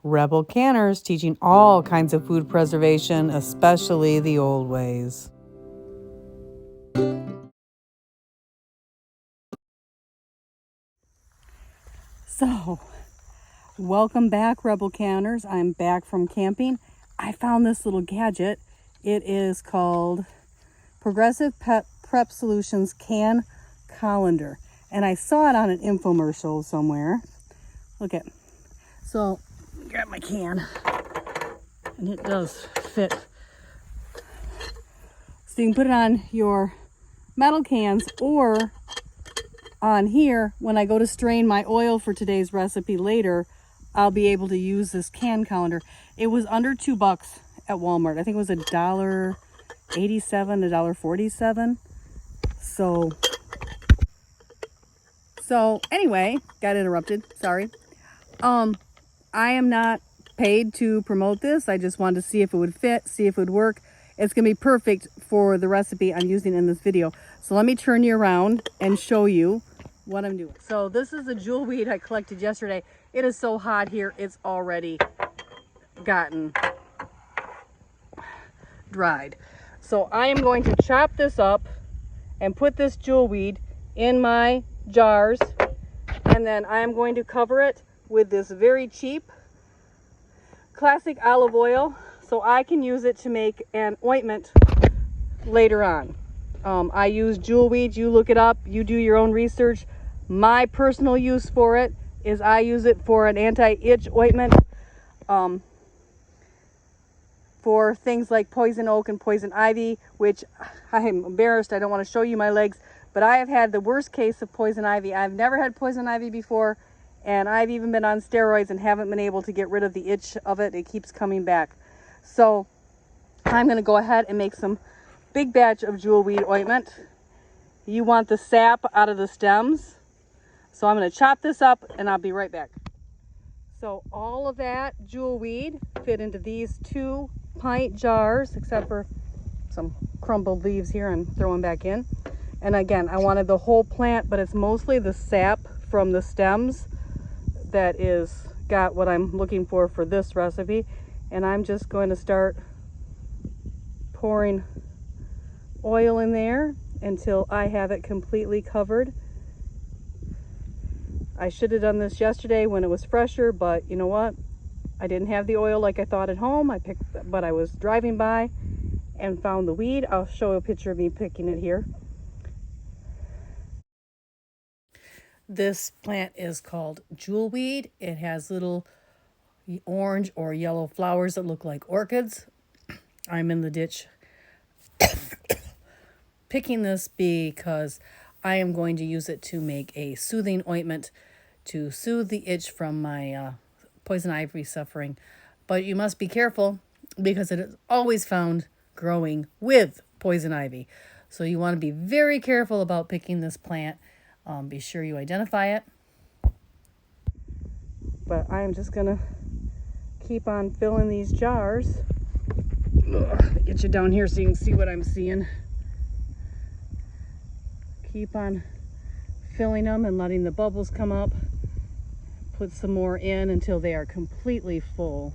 Rebel canners teaching all kinds of food preservation, especially the old ways. So, welcome back, Rebel canners. I'm back from camping. I found this little gadget. It is called Progressive Prep Solutions Can Colander. And I saw it on an infomercial somewhere. Look at, so grab my can, and it does fit. So you can put it on your metal cans, or on here, when I go to strain my oil for today's recipe later, I'll be able to use this can colander. It was under $2 at Walmart. I think it was $1.87, $1.47. So anyway, got interrupted, sorry. I am not paid to promote this. I just wanted to see if it would fit, see if it would work. It's gonna be perfect for the recipe I'm using in this video. So let me turn you around and show you what I'm doing. So this is the jewel weed I collected yesterday. It is so hot here, it's already gotten dried. So I am going to chop this up and put this jewel weed in my jars, and then I am going to cover it with this very cheap classic olive oil so I can use it to make an ointment later on. I use jewel weed. You look it up, you do your own research. My personal use for it is I use it for an anti-itch ointment for things like poison oak and poison ivy, which I'm embarrassed, I don't want to show you my legs, but I have had the worst case of poison ivy. I've never had poison ivy before, and I've even been on steroids and haven't been able to get rid of the itch of it. It keeps coming back. So I'm going to go ahead and make some big batch of jewel weed ointment. You want the sap out of the stems. So I'm going to chop this up and I'll be right back. So all of that jewel weed fit into these 2-pint jars, except for some crumbled leaves here I'm throwing back in. And again, I wanted the whole plant, but it's mostly the sap from the stems that is got what I'm looking for this recipe. And I'm just going to start pouring oil in there until I have it completely covered. I should have done this yesterday when it was fresher, but you know what? I didn't have the oil like I thought at home. But I was driving by and found the weed. I'll show a picture of me picking it here. This plant is called jewel weed. It has little orange or yellow flowers that look like orchids. I'm in the ditch picking this because I am going to use it to make a soothing ointment to soothe the itch from my poison ivy suffering. But you must be careful because it is always found growing with poison ivy. So you want to be very careful about picking this plant. Be sure you identify it. But I am just going to keep on filling these jars. Get you down here so you can see what I'm seeing. Keep on filling them and letting the bubbles come up. Put some more in until they are completely full.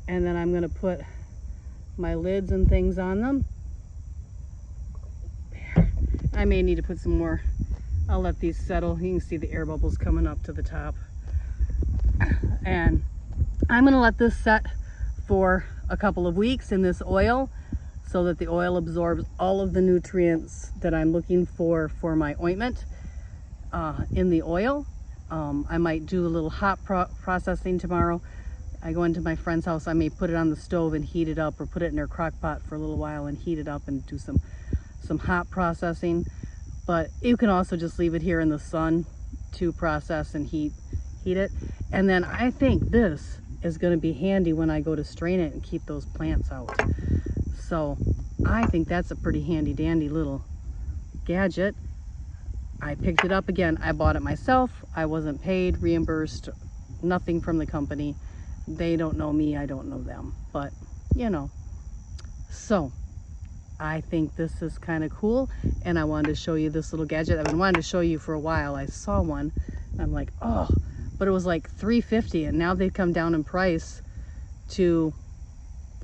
And then I'm going to put my lids and things on them. I may need to put some more. I'll let these settle. You can see the air bubbles coming up to the top. And I'm going to let this set for a couple of weeks in this oil so that the oil absorbs all of the nutrients that I'm looking for my ointment in the oil. I might do a little hot processing tomorrow. I go into my friend's house, I may put it on the stove and heat it up, or put it in their crock pot for a little while and heat it up and do some some hot processing, but you can also just leave it here in the sun to process and heat it. And then I think this is going to be handy when I go to strain it and keep those plants out. So I think that's a pretty handy dandy little gadget. I picked it up again. I bought it myself. I wasn't paid, reimbursed, nothing from the company. They don't know me, I don't know them, but you know. So I think this is kind of cool, and I wanted to show you this little gadget. I've been wanting to show you for a while. I saw one and I'm like, oh, but it was like $3.50, and now they've come down in price to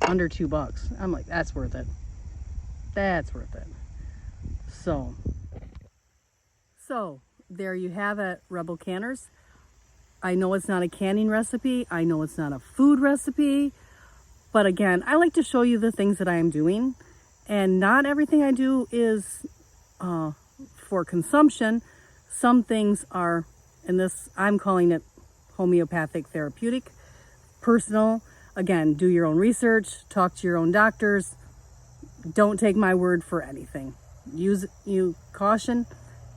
under $2. I'm like, that's worth it. That's worth it. So there you have it, Rebel Canners. I know it's not a canning recipe. I know it's not a food recipe. But again, I like to show you the things that I am doing. And not everything I do is for consumption. Some things are, and this, I'm calling it homeopathic therapeutic, personal. Again, do your own research, talk to your own doctors. Don't take my word for anything. Use caution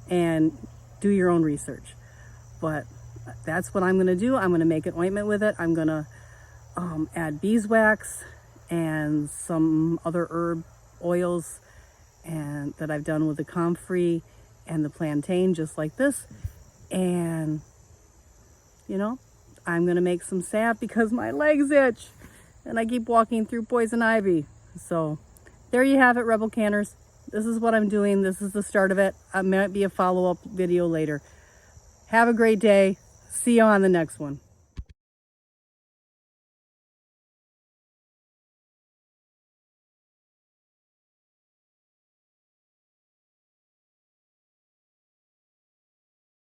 and do your own research. But that's what I'm going to do. I'm going to make an ointment with it. I'm going to add beeswax and some other herb oils and that I've done with the comfrey and the plantain, just like this. And you know, I'm going to make some salve because my legs itch and I keep walking through poison ivy. So there you have it, Rebel Canners. This is what I'm doing. This is the start of it. It might be a follow-up video later. Have a great day. See you on the next one.